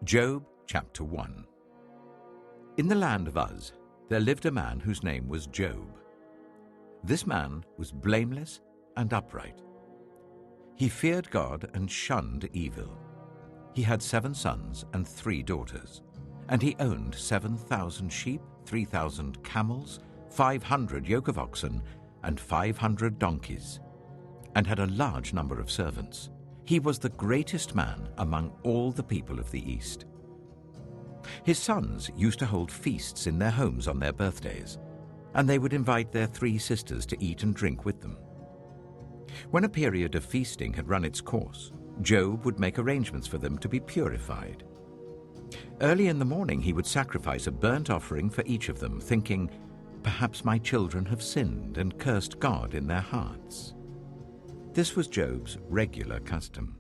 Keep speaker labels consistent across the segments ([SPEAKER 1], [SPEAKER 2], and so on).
[SPEAKER 1] Job chapter 1. In the land of Uz there lived a man whose name was Job. This man was blameless and upright. He feared God and shunned evil. He had 7 sons and 3 daughters, and he owned 7,000 sheep, 3,000 camels, 500 yoke of oxen, and 500 donkeys, and had a large number of servants. He was the greatest man among all the people of the East. His sons used to hold feasts in their homes on their birthdays, and they would invite their 3 sisters to eat and drink with them. When a period of feasting had run its course, Job would make arrangements for them to be purified. Early in the morning he would sacrifice a burnt offering for each of them, thinking, "Perhaps my children have sinned and cursed God in their hearts." This was Job's regular custom.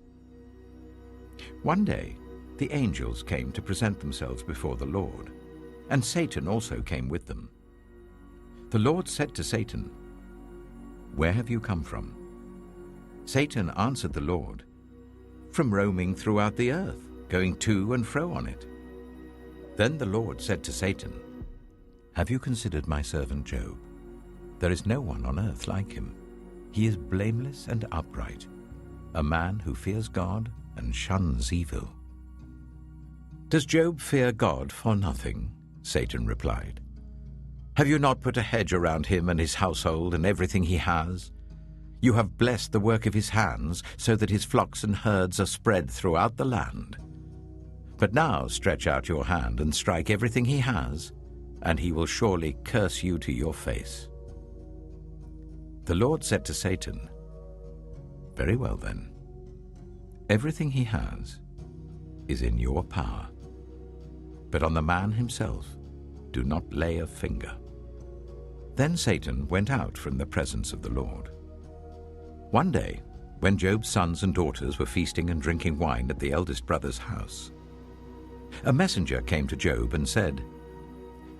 [SPEAKER 1] One day, the angels came to present themselves before the Lord, and Satan also came with them. The Lord said to Satan, "Where have you come from?" Satan answered the Lord, "From roaming throughout the earth, going to and fro on it." Then the Lord said to Satan, "Have you considered my servant Job? There is no one on earth like him. He is blameless and upright, a man who fears God and shuns evil." "Does Job fear God for nothing?" Satan replied. "Have you not put a hedge around him and his household and everything he has? You have blessed the work of his hands, so that his flocks and herds are spread throughout the land. But now stretch out your hand and strike everything he has, and he will surely curse you to your face." The Lord said to Satan, "Very well then. Everything he has is in your power. But on the man himself, do not lay a finger." Then Satan went out from the presence of the Lord. One day, when Job's sons and daughters were feasting and drinking wine at the eldest brother's house, a messenger came to Job and said,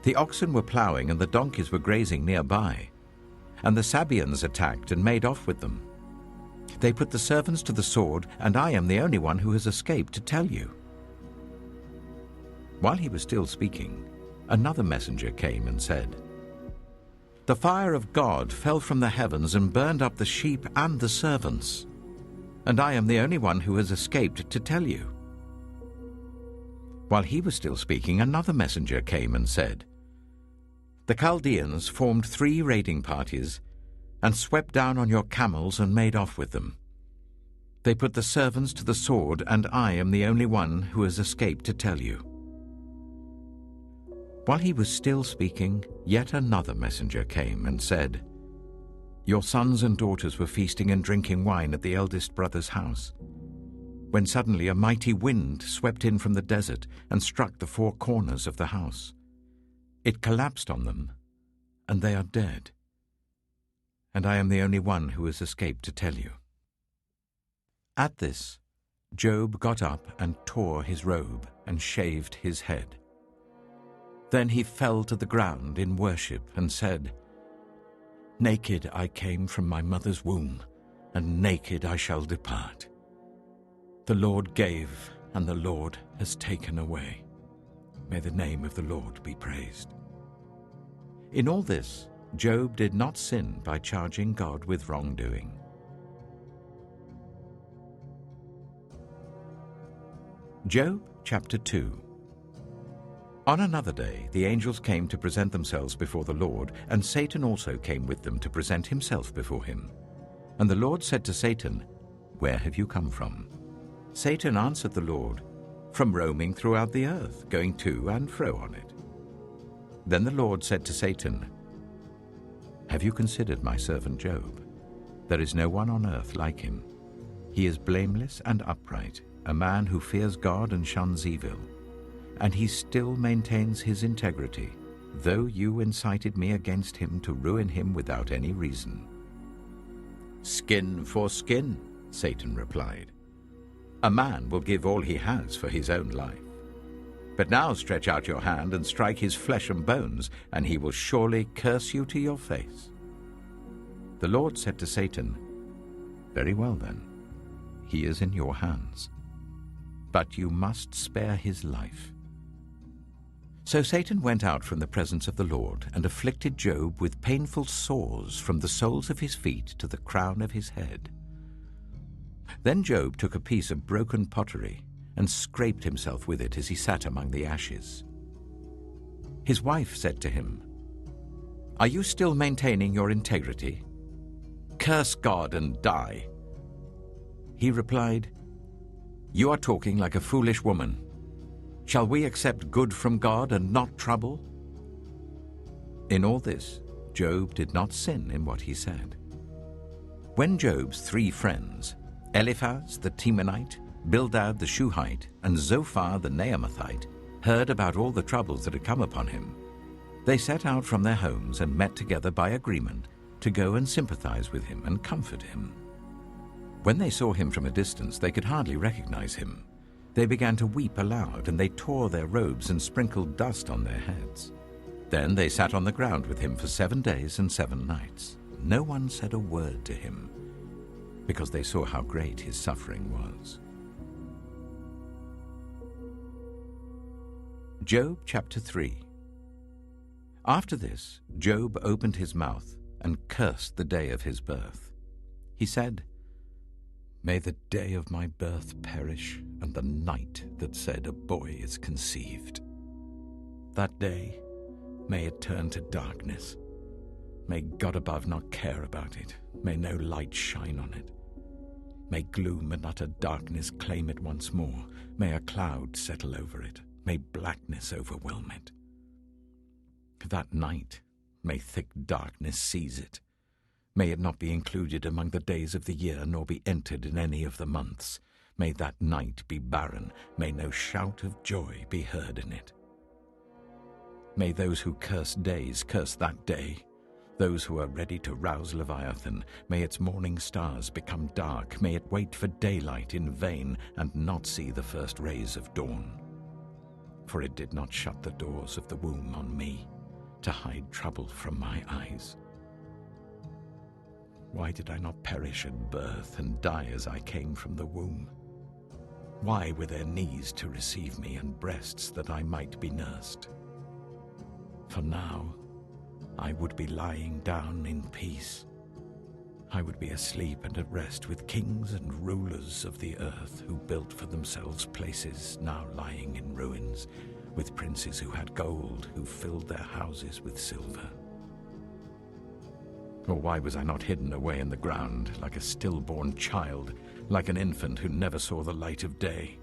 [SPEAKER 1] "The oxen were plowing and the donkeys were grazing nearby, and the Sabeans attacked and made off with them. They put the servants to the sword, and I am the only one who has escaped to tell you." While he was still speaking, another messenger came and said, "The fire of God fell from the heavens and burned up the sheep and the servants, and I am the only one who has escaped to tell you." While he was still speaking, another messenger came and said, "The Chaldeans formed 3 raiding parties and swept down on your camels and made off with them. They put the servants to the sword, and I am the only one who has escaped to tell you." While he was still speaking, yet another messenger came and said, "Your sons and daughters were feasting and drinking wine at the eldest brother's house, when suddenly a mighty wind swept in from the desert and struck the 4 corners of the house. It collapsed on them, and they are dead. And I am the only one who has escaped to tell you." At this, Job got up and tore his robe and shaved his head. Then he fell to the ground in worship and said, "Naked I came from my mother's womb, and naked I shall depart. The Lord gave, and the Lord has taken away. May the name of the Lord be praised." In all this, Job did not sin by charging God with wrongdoing. Job chapter 2. On another day, the angels came to present themselves before the Lord, and Satan also came with them to present himself before him. And the Lord said to Satan, "Where have you come from?" Satan answered the Lord, "From roaming throughout the earth, going to and fro on it." Then the Lord said to Satan, "Have you considered my servant Job? There is no one on earth like him. He is blameless and upright, a man who fears God and shuns evil. And he still maintains his integrity, though you incited me against him to ruin him without any reason." "Skin for skin," Satan replied. "A man will give all he has for his own life. But now stretch out your hand and strike his flesh and bones, and he will surely curse you to your face." The Lord said to Satan, "Very well then, he is in your hands. but you must spare his life." So Satan went out from the presence of the Lord and afflicted Job with painful sores from the soles of his feet to the crown of his head. Then Job took a piece of broken pottery and scraped himself with it as he sat among the ashes. His wife said to him, "Are you still maintaining your integrity? Curse God and die." He replied, "You are talking like a foolish woman. Shall we accept good from God and not trouble?" In all this, Job did not sin in what he said. When Job's 3 friends, Eliphaz the Temanite, Bildad the Shuhite, and Zophar the Naamathite, heard about all the troubles that had come upon him, they set out from their homes and met together by agreement to go and sympathize with him and comfort him. When they saw him from a distance, they could hardly recognize him. They began to weep aloud, and they tore their robes and sprinkled dust on their heads. Then they sat on the ground with him for 7 days and 7 nights. No one said a word to him, because they saw how great his suffering was. Job chapter 3. After this, Job opened his mouth and cursed the day of his birth. He said, "May the day of my birth perish, and the night that said a boy is conceived. That day, may it turn to darkness. May God above not care about it. May no light shine on it. May gloom and utter darkness claim it once more. May a cloud settle over it. May blackness overwhelm it. That night, may thick darkness seize it. May it not be included among the days of the year, nor be entered in any of the months. May that night be barren. May no shout of joy be heard in it. May those who curse days curse that day. Those who are ready to rouse Leviathan, may its morning stars become dark. May it wait for daylight in vain and not see the first rays of dawn. For it did not shut the doors of the womb on me, to hide trouble from my eyes. Why did I not perish at birth and die as I came from the womb? Why were there knees to receive me and breasts that I might be nursed? For now I would be lying down in peace. I would be asleep and at rest with kings and rulers of the earth who built for themselves places now lying in ruins, with princes who had gold, who filled their houses with silver. Or why was I not hidden away in the ground like a stillborn child, like an infant who never saw the light of day?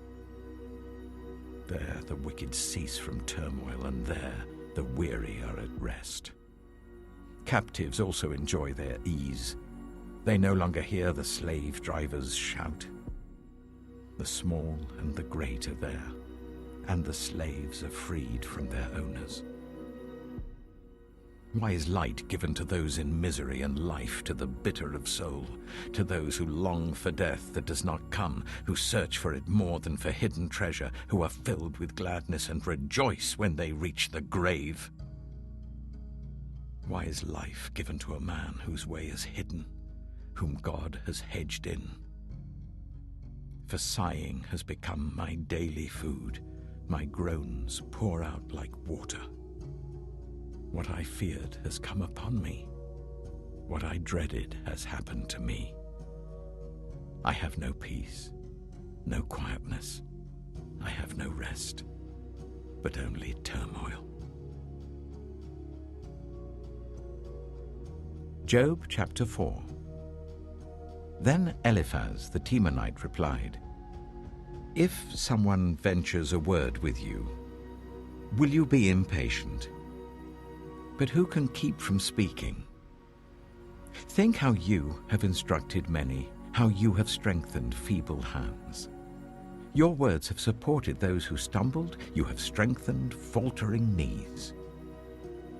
[SPEAKER 1] There the wicked cease from turmoil, and there the weary are at rest. Captives also enjoy their ease. They no longer hear the slave drivers shout. The small and the great are there, and the slaves are freed from their owners. Why is light given to those in misery, and life to the bitter of soul, to those who long for death that does not come, who search for it more than for hidden treasure, who are filled with gladness and rejoice when they reach the grave? Why is life given to a man whose way is hidden, whom God has hedged in? For sighing has become my daily food, my groans pour out like water. What I feared has come upon me. What I dreaded has happened to me. I have no peace, no quietness. I have no rest, but only turmoil. Job chapter 4. Then Eliphaz the Temanite replied, "If someone ventures a word with you, will you be impatient? But who can keep from speaking? Think how you have instructed many, how you have strengthened feeble hands. Your words have supported those who stumbled, you have strengthened faltering knees.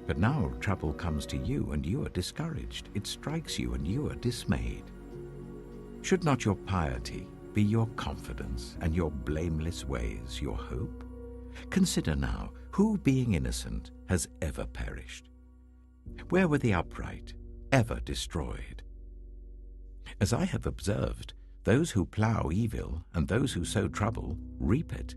[SPEAKER 1] But now trouble comes to you, and you are discouraged. It strikes you, and you are dismayed. Should not your piety be your confidence, and your blameless ways your hope? Consider now, who being innocent has ever perished? Where were the upright ever destroyed? As I have observed, Those who plough evil and those who sow trouble reap it.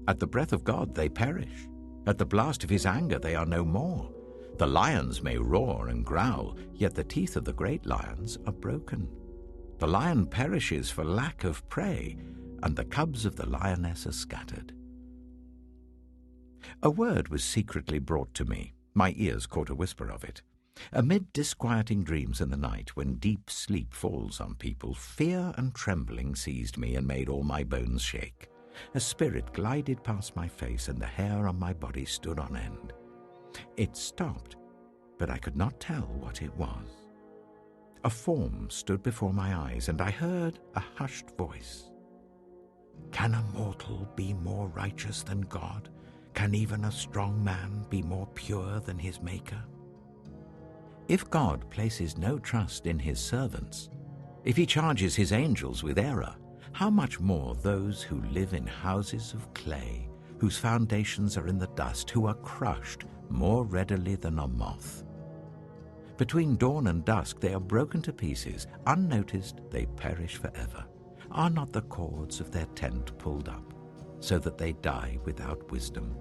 [SPEAKER 1] At the breath of God they perish. At the blast of his anger they are no more. The lions may roar and growl, yet the teeth of the great lions are broken. The lion perishes for lack of prey, and the cubs of the lioness are scattered. A word was secretly brought to me. My ears caught a whisper of it. Amid disquieting dreams in the night, when deep sleep falls on people, fear and trembling seized me and made all my bones shake. A spirit glided past my face, and the hair on my body stood on end. It stopped, but I could not tell what it was. A form stood before my eyes, and I heard a hushed voice. "Can a mortal be more righteous than God? Can even a strong man be more pure than his Maker?" If God places no trust in his servants, if he charges his angels with error, how much more those who live in houses of clay, whose foundations are in the dust, who are crushed more readily than a moth. Between dawn and dusk they are broken to pieces. Unnoticed they perish forever. Are not the cords of their tent pulled up, so that they die without wisdom?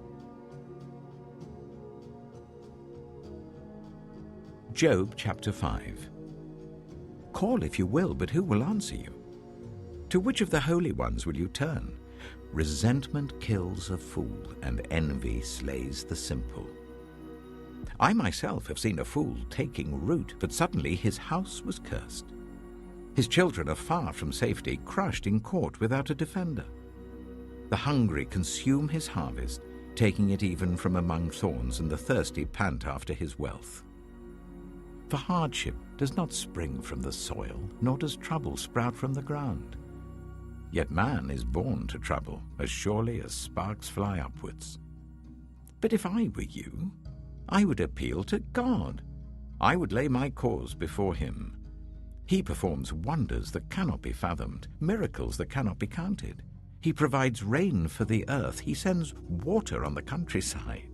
[SPEAKER 1] Job chapter 5. Call if you will, but who will answer you? To which of the holy ones will you turn? Resentment kills a fool, and envy slays the simple. I myself have seen a fool taking root, but suddenly his house was cursed. His children are far from safety, crushed in court without a defender. The hungry consume his harvest, taking it even from among thorns, and the thirsty pant after his wealth. For hardship does not spring from the soil, nor does trouble sprout from the ground. Yet man is born to trouble, as surely as sparks fly upwards. But if I were you, I would appeal to God. I would lay my cause before him. He performs wonders that cannot be fathomed, miracles that cannot be counted. He provides rain for the earth. He sends water on the countryside.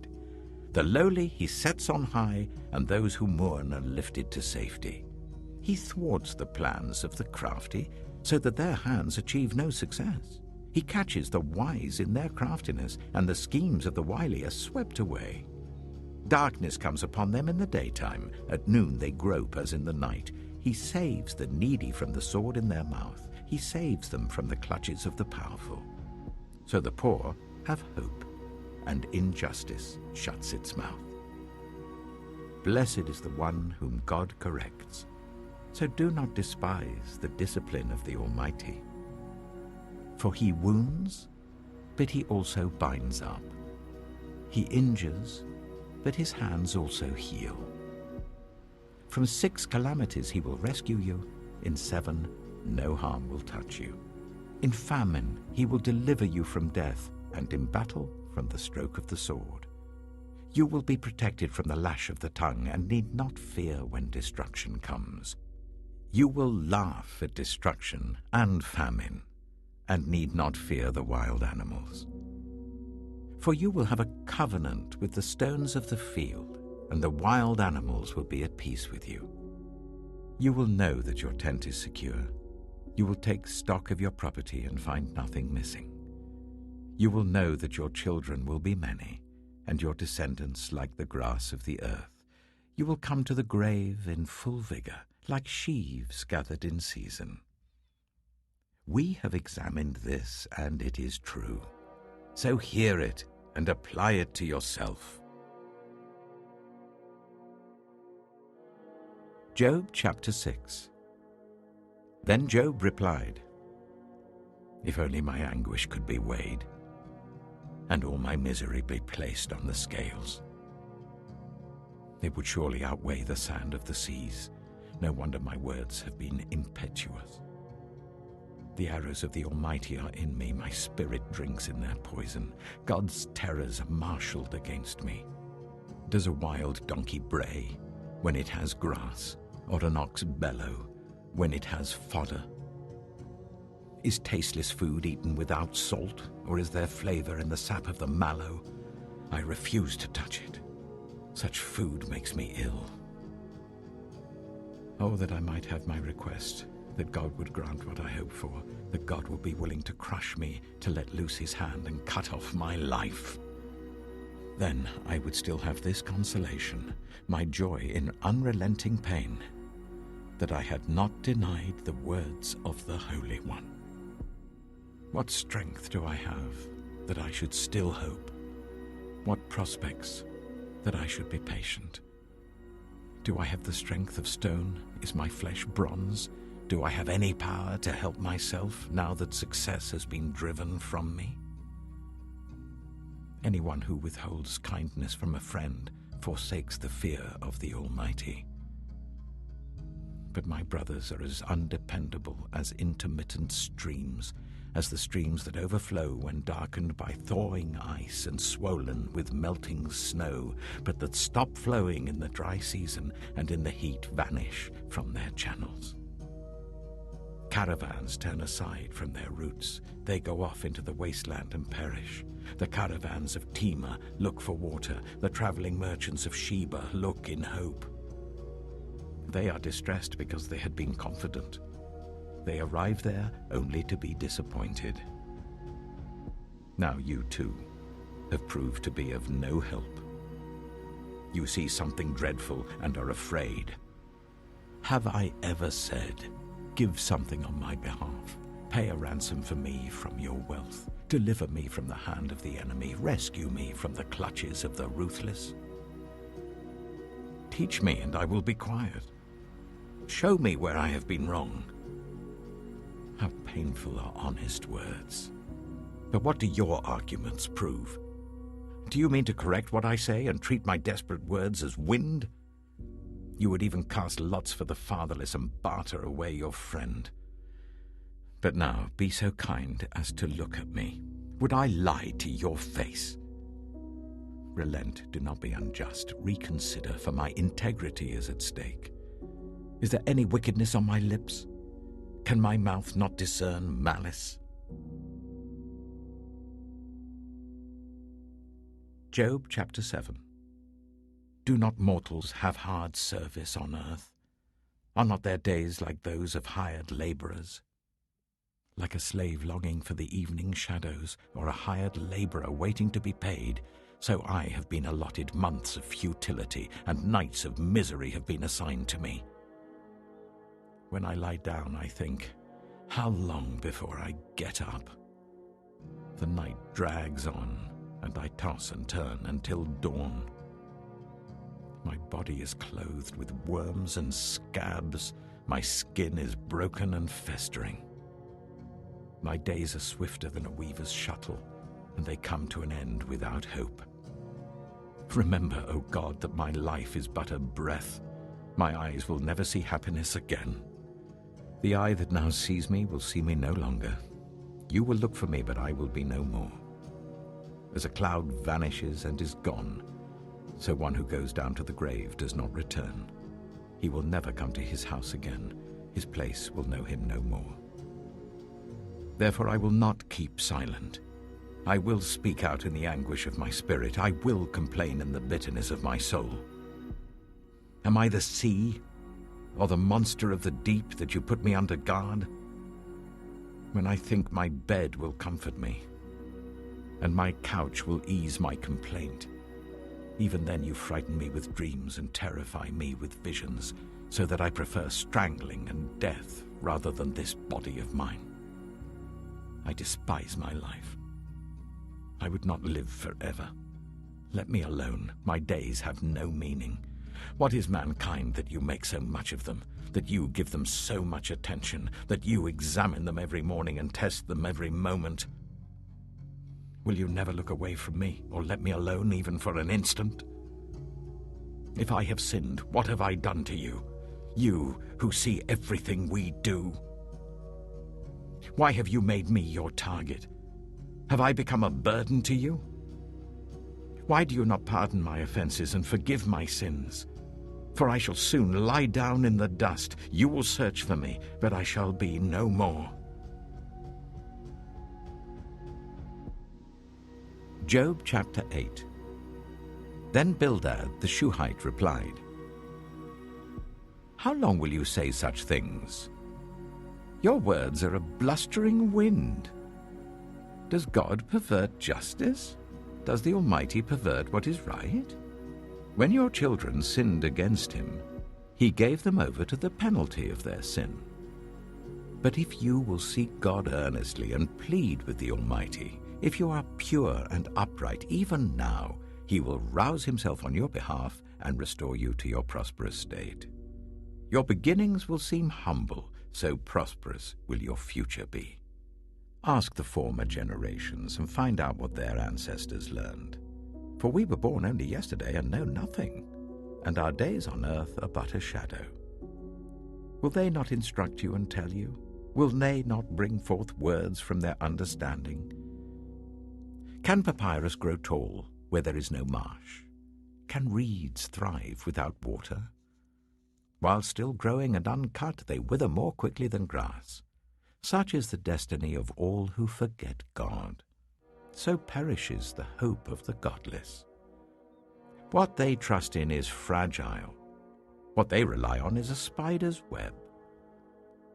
[SPEAKER 1] The lowly he sets on high, and those who mourn are lifted to safety. He thwarts the plans of the crafty, so that their hands achieve no success. He catches the wise in their craftiness, and the schemes of the wily are swept away. Darkness comes upon them in the daytime. At noon they grope as in the night. He saves the needy from the sword in their mouth. He saves them from the clutches of the powerful. So the poor have hope, and injustice shuts its mouth. Blessed is the one whom God corrects. So do not despise the discipline of the Almighty. For he wounds, but he also binds up. He injures, but his hands also heal. From 6 calamities he will rescue you. In 7, no harm will touch you. In famine he will deliver you from death, and in battle from the stroke of the sword. You will be protected from the lash of the tongue, and need not fear when destruction comes. You will laugh at destruction and famine, and need not fear the wild animals. For you will have a covenant with the stones of the field, and the wild animals will be at peace with you. You will know that your tent is secure. You will take stock of your property and find nothing missing. You will know that your children will be many, and your descendants like the grass of the earth. You will come to the grave in full vigor, like sheaves gathered in season. We have examined this, and it is true. So hear it and apply it to yourself. Job chapter 6. Then Job replied, "If only my anguish could be weighed, and all my misery be placed on the scales. It would surely outweigh the sand of the seas. No wonder my words have been impetuous. The arrows of the Almighty are in me. My spirit drinks in their poison. God's terrors are marshaled against me. Does a wild donkey bray when it has grass, or an ox bellow when it has fodder? Is tasteless food eaten without salt, or is there flavor in the sap of the mallow? I refuse to touch it. Such food makes me ill. Oh, that I might have my request that God would grant what I hope for, that God would be willing to crush me, to let loose his hand and cut off my life. Then I would still have this consolation, my joy in unrelenting pain, that I had not denied the words of the Holy One. What strength do I have that I should still hope? What prospects that I should be patient? Do I have the strength of stone? Is my flesh bronze? Do I have any power to help myself now that success has been driven from me? Anyone who withholds kindness from a friend forsakes the fear of the Almighty. But my brothers are as undependable as intermittent streams, as the streams that overflow when darkened by thawing ice and swollen with melting snow, but that stop flowing in the dry season and in the heat vanish from their channels. Caravans turn aside from their routes. They go off into the wasteland and perish. The caravans of Tema look for water. The traveling merchants of Sheba look in hope. They are distressed because they had been confident. They arrive there only to be disappointed. Now you too have proved to be of no help. You see something dreadful and are afraid. Have I ever said, "Give something on my behalf, pay a ransom for me from your wealth, deliver me from the hand of the enemy, rescue me from the clutches of the ruthless"? Teach me and I will be quiet. Show me where I have been wrong. How painful are honest words. But what do your arguments prove? Do you mean to correct what I say and treat my desperate words as wind? You would even cast lots for the fatherless and barter away your friend. But now be so kind as to look at me. Would I lie to your face? Relent, do not be unjust. Reconsider, for my integrity is at stake. Is there any wickedness on my lips? Can my mouth not discern malice? Job chapter 7. Do not mortals have hard service on earth? Are not their days like those of hired laborers? Like a slave longing for the evening shadows, or a hired laborer waiting to be paid, so I have been allotted months of futility, and nights of misery have been assigned to me. When I lie down, I think, how long before I get up? The night drags on, and I toss and turn until dawn. My body is clothed with worms and scabs. My skin is broken and festering. My days are swifter than a weaver's shuttle, and they come to an end without hope. Remember, O God, that my life is but a breath. My eyes will never see happiness again. The eye that now sees me will see me no longer. You will look for me, but I will be no more. As a cloud vanishes and is gone, so one who goes down to the grave does not return. He will never come to his house again. His place will know him no more. Therefore I will not keep silent. I will speak out in the anguish of my spirit. I will complain in the bitterness of my soul. Am I the sea, or the monster of the deep, that you put me under guard? When I think my bed will comfort me, and my couch will ease my complaint, even then you frighten me with dreams and terrify me with visions, so that I prefer strangling and death rather than this body of mine. I despise my life. I would not live forever. Let me alone. My days have no meaning. What is mankind that you make so much of them, that you give them so much attention, that you examine them every morning and test them every moment? Will you never look away from me, or let me alone even for an instant? If I have sinned, what have I done to you? You who see everything we do. Why have you made me your target? Have I become a burden to you? Why do you not pardon my offenses and forgive my sins? For I shall soon lie down in the dust. You will search for me, but I shall be no more. Job chapter 8. Then Bildad the Shuhite replied, How long will you say such things? Your words are a blustering wind. Does God pervert justice? Does the Almighty pervert what is right? When your children sinned against him, he gave them over to the penalty of their sin. But if you will seek God earnestly and plead with the Almighty, if you are pure and upright, even now, he will rouse himself on your behalf and restore you to your prosperous state. Your beginnings will seem humble, so prosperous will your future be. Ask the former generations and find out what their ancestors learned. For we were born only yesterday and know nothing, and our days on earth are but a shadow. Will they not instruct you and tell you? Will they not bring forth words from their understanding? Can papyrus grow tall where there is no marsh? Can reeds thrive without water? While still growing and uncut, they wither more quickly than grass. Such is the destiny of all who forget God. So perishes the hope of the godless. What they trust in is fragile. What they rely on is a spider's web.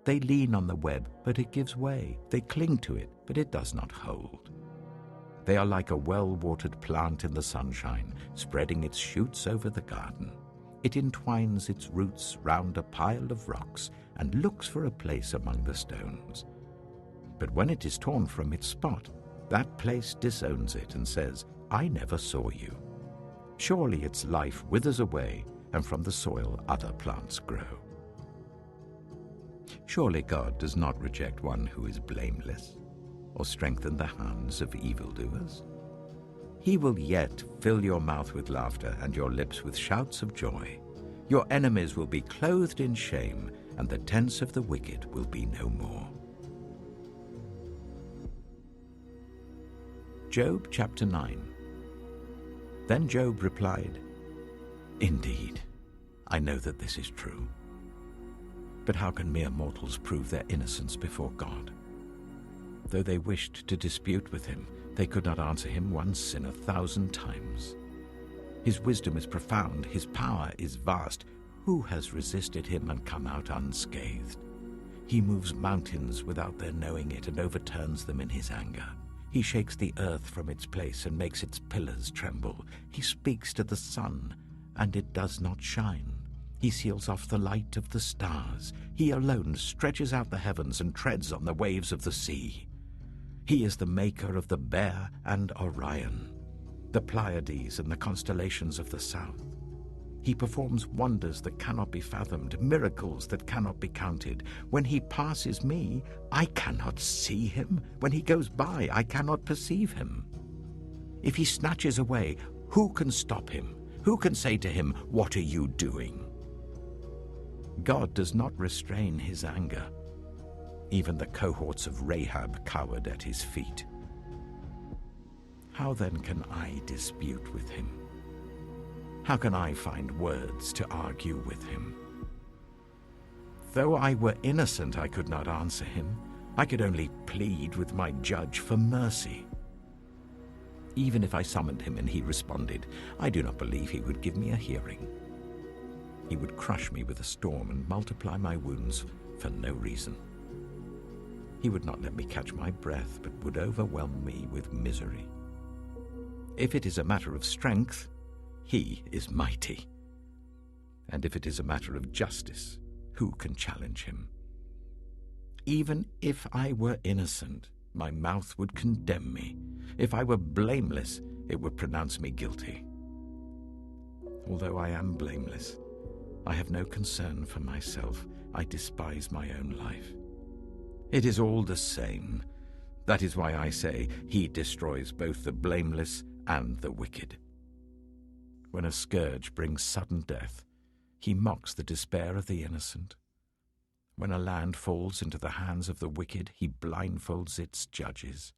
[SPEAKER 1] They lean on the web, but it gives way. They cling to it, but it does not hold. They are like a well-watered plant in the sunshine, spreading its shoots over the garden. It entwines its roots round a pile of rocks and looks for a place among the stones. But when it is torn from its spot, that place disowns it and says, "I never saw you." Surely its life withers away, and from the soil other plants grow. Surely God does not reject one who is blameless, or strengthen the hands of evildoers. He will yet fill your mouth with laughter and your lips with shouts of joy. Your enemies will be clothed in shame, and the tents of the wicked will be no more. Job chapter 9. Then Job replied, "Indeed, I know that this is true. But how can mere mortals prove their innocence before God? Though they wished to dispute with him, they could not answer him once in 1,000 times. His wisdom is profound, his power is vast. Who has resisted him and come out unscathed? He moves mountains without their knowing it and overturns them in his anger. He shakes the earth from its place and makes its pillars tremble. He speaks to the sun, and it does not shine. He seals off the light of the stars. He alone stretches out the heavens and treads on the waves of the sea. He is the maker of the Bear and Orion, the Pleiades and the constellations of the south. He performs wonders that cannot be fathomed, miracles that cannot be counted. When he passes me, I cannot see him. When he goes by, I cannot perceive him. If he snatches away, who can stop him? Who can say to him, "What are you doing?" God does not restrain his anger. Even the cohorts of Rahab cowered at his feet. How then can I dispute with him? How can I find words to argue with him? Though I were innocent, I could not answer him. I could only plead with my judge for mercy. Even if I summoned him and he responded, I do not believe he would give me a hearing. He would crush me with a storm and multiply my wounds for no reason. He would not let me catch my breath, but would overwhelm me with misery. If it is a matter of strength, he is mighty. And if it is a matter of justice, who can challenge him? Even if I were innocent, my mouth would condemn me. If I were blameless, it would pronounce me guilty. Although I am blameless, I have no concern for myself. I despise my own life. It is all the same. That is why I say, he destroys both the blameless and the wicked. When a scourge brings sudden death, he mocks the despair of the innocent. When a land falls into the hands of the wicked, he blindfolds its judges.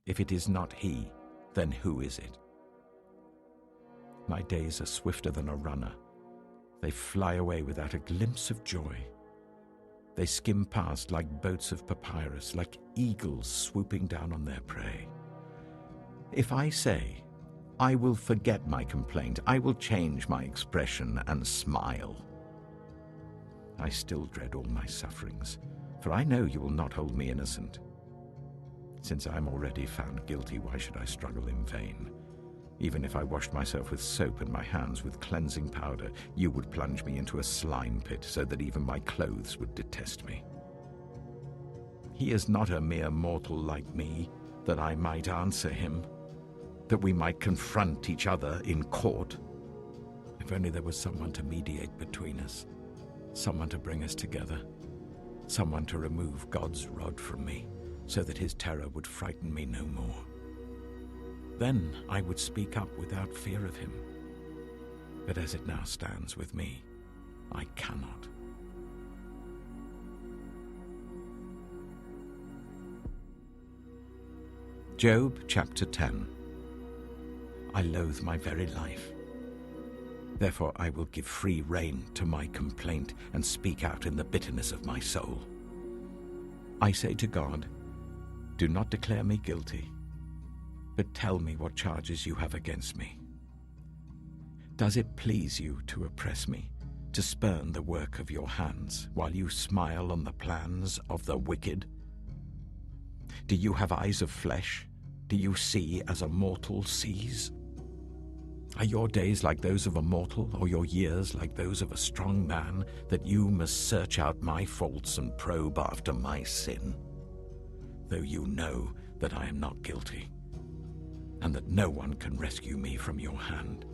[SPEAKER 1] If it is not he, then who is it? My days are swifter than a runner. They fly away without a glimpse of joy. They skim past like boats of papyrus, like eagles swooping down on their prey. If I say, I will forget my complaint, I will change my expression and smile, I still dread all my sufferings, for I know you will not hold me innocent. Since I am already found guilty, why should I struggle in vain? Even if I washed myself with soap and my hands with cleansing powder, you would plunge me into a slime pit so that even my clothes would detest me. He is not a mere mortal like me, that I might answer him, that we might confront each other in court. If only there was someone to mediate between us, someone to bring us together, someone to remove God's rod from me, so that his terror would frighten me no more. Then I would speak up without fear of him. But as it now stands with me, I cannot. Job chapter 10. I loathe my very life. Therefore I will give free rein to my complaint and speak out in the bitterness of my soul. I say to God, do not declare me guilty, but tell me what charges you have against me. Does it please you to oppress me, to spurn the work of your hands, while you smile on the plans of the wicked? Do you have eyes of flesh? Do you see as a mortal sees? Are your days like those of a mortal, or your years like those of a strong man, that you must search out my faults and probe after my sin? Though you know that I am not guilty, and that no one can rescue me from your hand.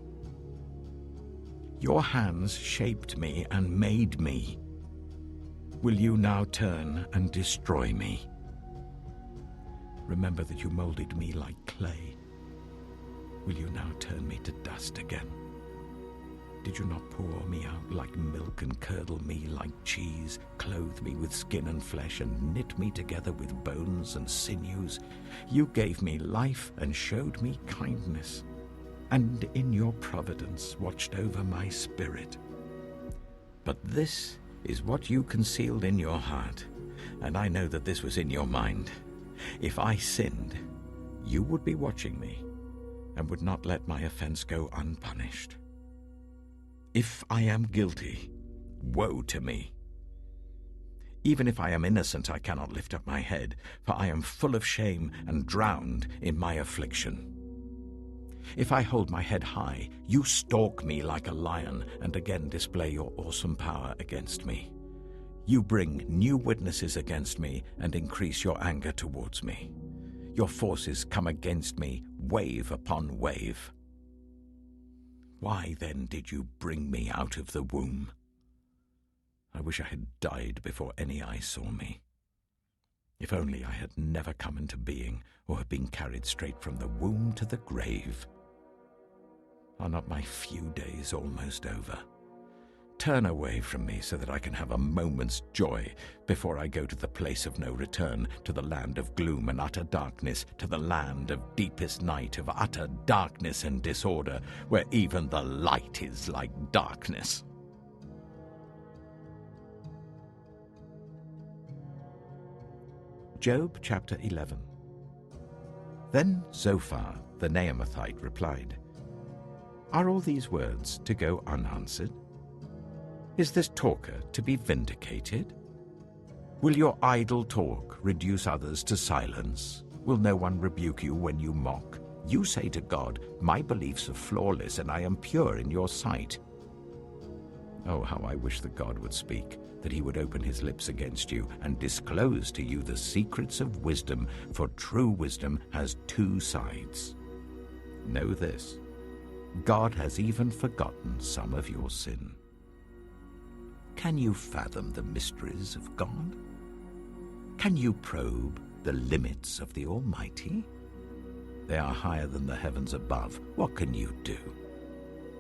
[SPEAKER 1] Your hands shaped me and made me. Will you now turn and destroy me? Remember that you molded me like clay. Will you now turn me to dust again? Did you not pour me out like milk and curdle me like cheese, clothe me with skin and flesh, and knit me together with bones and sinews? You gave me life and showed me kindness, and in your providence watched over my spirit. But this is what you concealed in your heart, and I know that this was in your mind. If I sinned, you would be watching me, and would not let my offense go unpunished. If I am guilty, woe to me. Even if I am innocent, I cannot lift up my head, for I am full of shame and drowned in my affliction. If I hold my head high, you stalk me like a lion, and again display your awesome power against me. You bring new witnesses against me and increase your anger towards me. Your forces come against me, wave upon wave. Why then did you bring me out of the womb? I wish I had died before any eye saw me. If only I had never come into being, or had been carried straight from the womb to the grave. Are not my few days almost over? Turn away from me so that I can have a moment's joy before I go to the place of no return, to the land of gloom and utter darkness, to the land of deepest night, of utter darkness and disorder, where even the light is like darkness. Job chapter 11. Then Zophar the Naamathite replied, Are all these words to go unanswered? Is this talker to be vindicated? Will your idle talk reduce others to silence? Will no one rebuke you when you mock? You say to God, my beliefs are flawless and I am pure in your sight. Oh, how I wish that God would speak, that he would open his lips against you and disclose to you the secrets of wisdom, for true wisdom has two sides. Know this, God has even forgotten some of your sin. Can you fathom the mysteries of God? Can you probe the limits of the Almighty? They are higher than the heavens above. What can you do?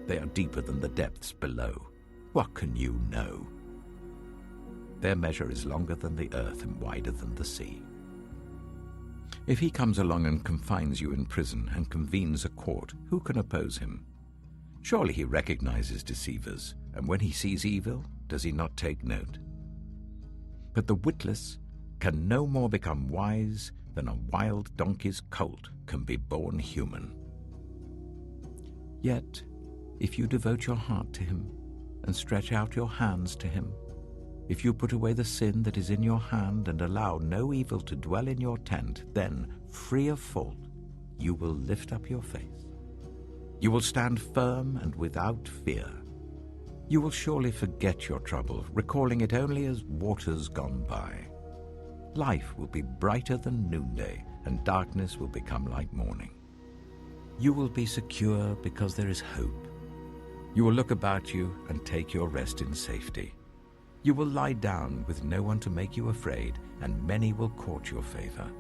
[SPEAKER 1] They are deeper than the depths below. What can you know? Their measure is longer than the earth and wider than the sea. If he comes along and confines you in prison and convenes a court, who can oppose him? Surely he recognizes deceivers, and when he sees evil, does he not take note? But the witless can no more become wise than a wild donkey's colt can be born human. Yet, if you devote your heart to him and stretch out your hands to him, If you put away the sin that is in your hand and allow no evil to dwell in your tent, then, free of fault, you will lift up your face. You will stand firm and without fear. You will surely forget your trouble, recalling it only as waters gone by. Life will be brighter than noonday, and darkness will become like morning. You will be secure because there is hope. You will look about you and take your rest in safety. You will lie down with no one to make you afraid, and many will court your favor.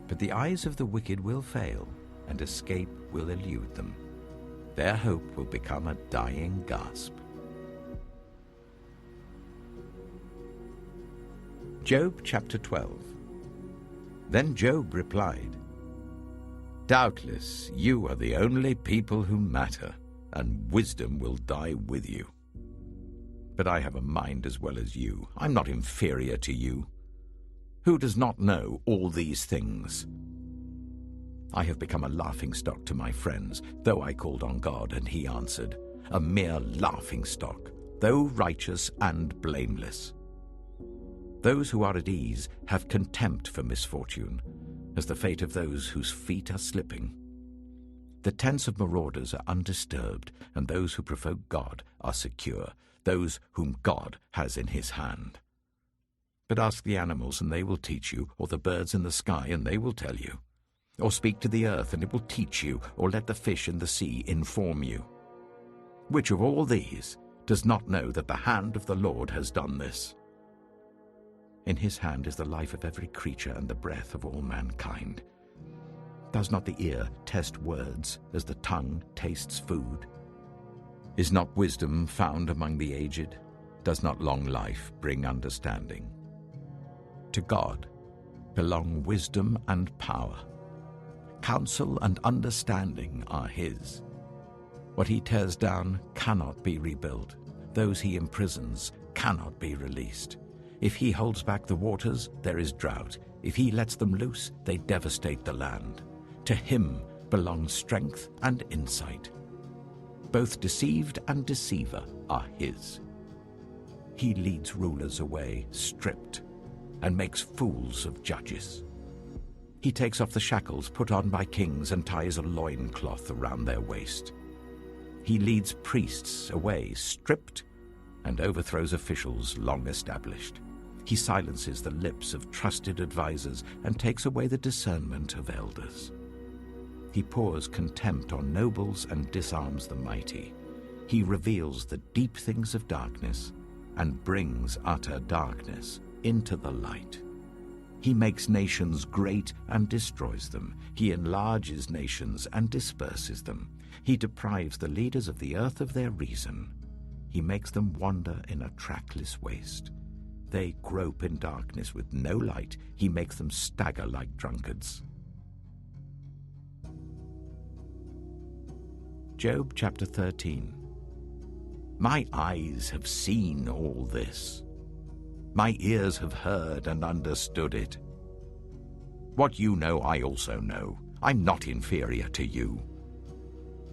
[SPEAKER 1] But the eyes of the wicked will fail, and escape will elude them. Their hope will become a dying gasp. Job chapter 12. Then Job replied, "Doubtless you are the only people who matter, and wisdom will die with you. But I have a mind as well as you. I'm not inferior to you. Who does not know all these things? I have become a laughingstock to my friends, though I called on God, and he answered, a mere laughingstock, though righteous and blameless. Those who are at ease have contempt for misfortune, as the fate of those whose feet are slipping. The tents of marauders are undisturbed, and those who provoke God are secure, those whom God has in his hand. But ask the animals, and they will teach you, or the birds in the sky, and they will tell you. Or speak to the earth, and it will teach you, or let the fish in the sea inform you. Which of all these does not know that the hand of the Lord has done this? In his hand is the life of every creature and the breath of all mankind. Does not the ear test words as the tongue tastes food? Is not wisdom found among the aged? Does not long life bring understanding? To God belong wisdom and power. Counsel and understanding are his. What he tears down cannot be rebuilt. Those he imprisons cannot be released. If he holds back the waters, there is drought. If he lets them loose, they devastate the land. To him belong strength and insight. Both deceived and deceiver are his. He leads rulers away stripped and makes fools of judges. He takes off the shackles put on by kings and ties a loincloth around their waist. He leads priests away stripped and overthrows officials long established. He silences the lips of trusted advisers and takes away the discernment of elders. He pours contempt on nobles and disarms the mighty. He reveals the deep things of darkness and brings utter darkness into the light. He makes nations great and destroys them. He enlarges nations and disperses them. He deprives the leaders of the earth of their reason. He makes them wander in a trackless waste. They grope in darkness with no light. He makes them stagger like drunkards. Job chapter 13. My eyes have seen all this. My ears have heard and understood it. What you know, I also know. I'm not inferior to you.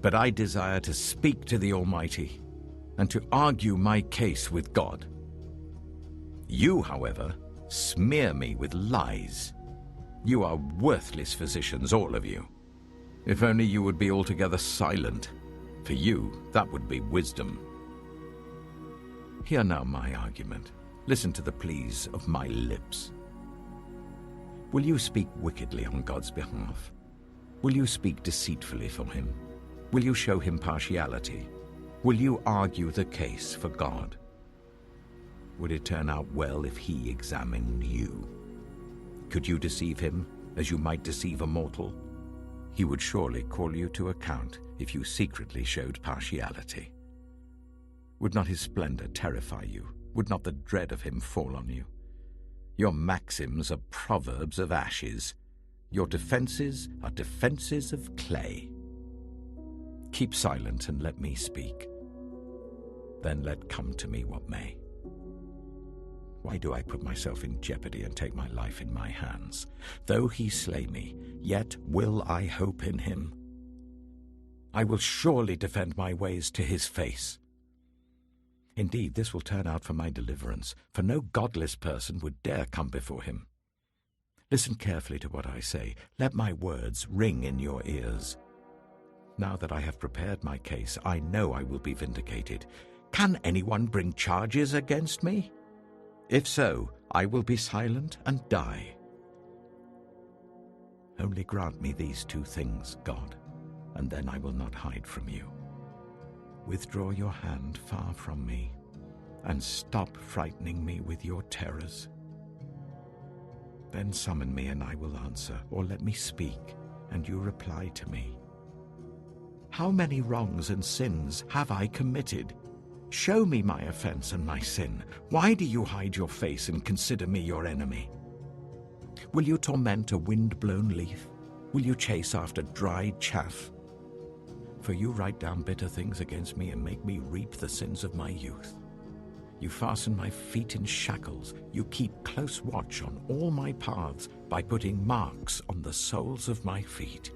[SPEAKER 1] But I desire to speak to the Almighty and to argue my case with God. You, however, smear me with lies. You are worthless physicians, all of you. If only you would be altogether silent. For you, that would be wisdom. Hear now my argument. Listen to the pleas of my lips. Will you speak wickedly on God's behalf? Will you speak deceitfully for him? Will you show him partiality? Will you argue the case for God? Would it turn out well if he examined you? Could you deceive him as you might deceive a mortal? He would surely call you to account if you secretly showed partiality. Would not his splendor terrify you? Would not the dread of him fall on you? Your maxims are proverbs of ashes. Your defenses are defenses of clay. Keep silent and let me speak. Then let come to me what may. Why do I put myself in jeopardy and take my life in my hands? Though he slay me, yet will I hope in him. I will surely defend my ways to his face. Indeed, this will turn out for my deliverance, for no godless person would dare come before him. Listen carefully to what I say. Let my words ring in your ears. Now that I have prepared my case, I know I will be vindicated. Can anyone bring charges against me? If so, I will be silent and die. Only grant me these two things, God, and then I will not hide from you. Withdraw your hand far from me, and stop frightening me with your terrors. Then summon me and I will answer, or let me speak, and you reply to me. How many wrongs and sins have I committed? Show me my offense and my sin. Why do you hide your face and consider me your enemy? Will you torment a wind-blown leaf? Will you chase after dry chaff? For you write down bitter things against me and make me reap the sins of my youth. You fasten my feet in shackles. You keep close watch on all my paths by putting marks on the soles of my feet.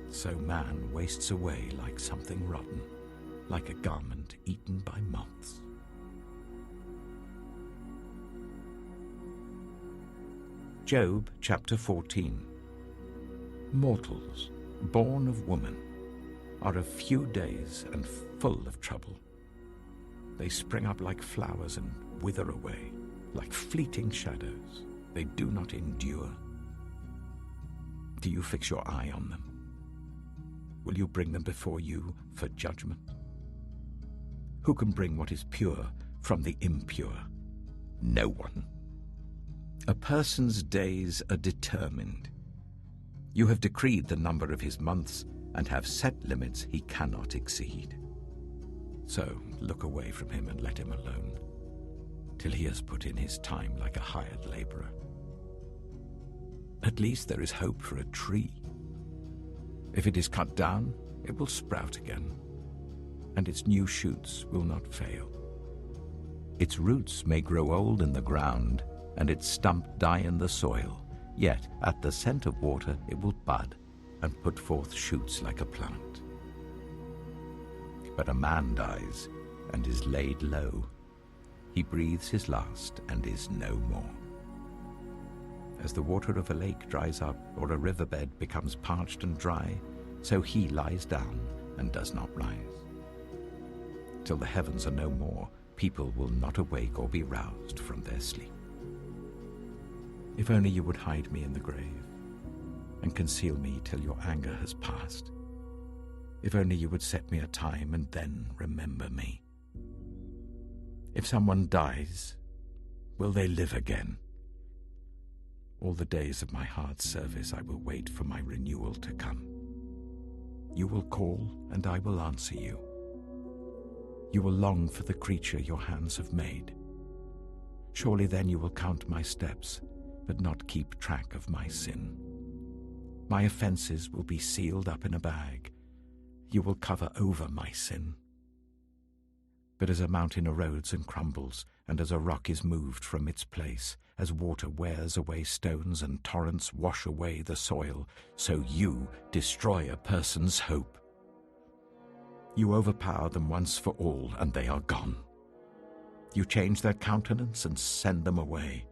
[SPEAKER 1] So man wastes away like something rotten, like a garment eaten by moths. Job chapter 14. Mortals, born of woman, are of few days and full of trouble. They spring up like flowers and wither away, like fleeting shadows. They do not endure. Do you fix your eye on them? Will you bring them before you for judgment? Who can bring what is pure from the impure? No one. A person's days are determined. You have decreed the number of his months and have set limits he cannot exceed. So look away from him and let him alone, till he has put in his time like a hired laborer. At least there is hope for a tree. If it is cut down, it will sprout again, and its new shoots will not fail. Its roots may grow old in the ground, and its stump die in the soil, yet at the scent of water it will bud and put forth shoots like a plant. But a man dies and is laid low. He breathes his last and is no more. As the water of a lake dries up, or a riverbed becomes parched and dry, so he lies down and does not rise. Till the heavens are no more, people will not awake or be roused from their sleep. If only you would hide me in the grave, and conceal me till your anger has passed. If only you would set me a time and then remember me. If someone dies, will they live again? All the days of my hard service I will wait for my renewal to come. You will call, and I will answer you. You will long for the creature your hands have made. Surely then you will count my steps, but not keep track of my sin. My offenses will be sealed up in a bag. You will cover over my sin. But as a mountain erodes and crumbles, and as a rock is moved from its place, as water wears away stones and torrents wash away the soil, so you destroy a person's hope. You overpower them once for all, and they are gone. You change their countenance and send them away.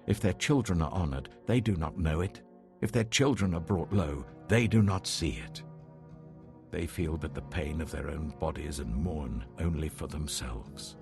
[SPEAKER 1] If their children are honored, they do not know it. If their children are brought low, they do not see it. They feel but the pain of their own bodies and mourn only for themselves.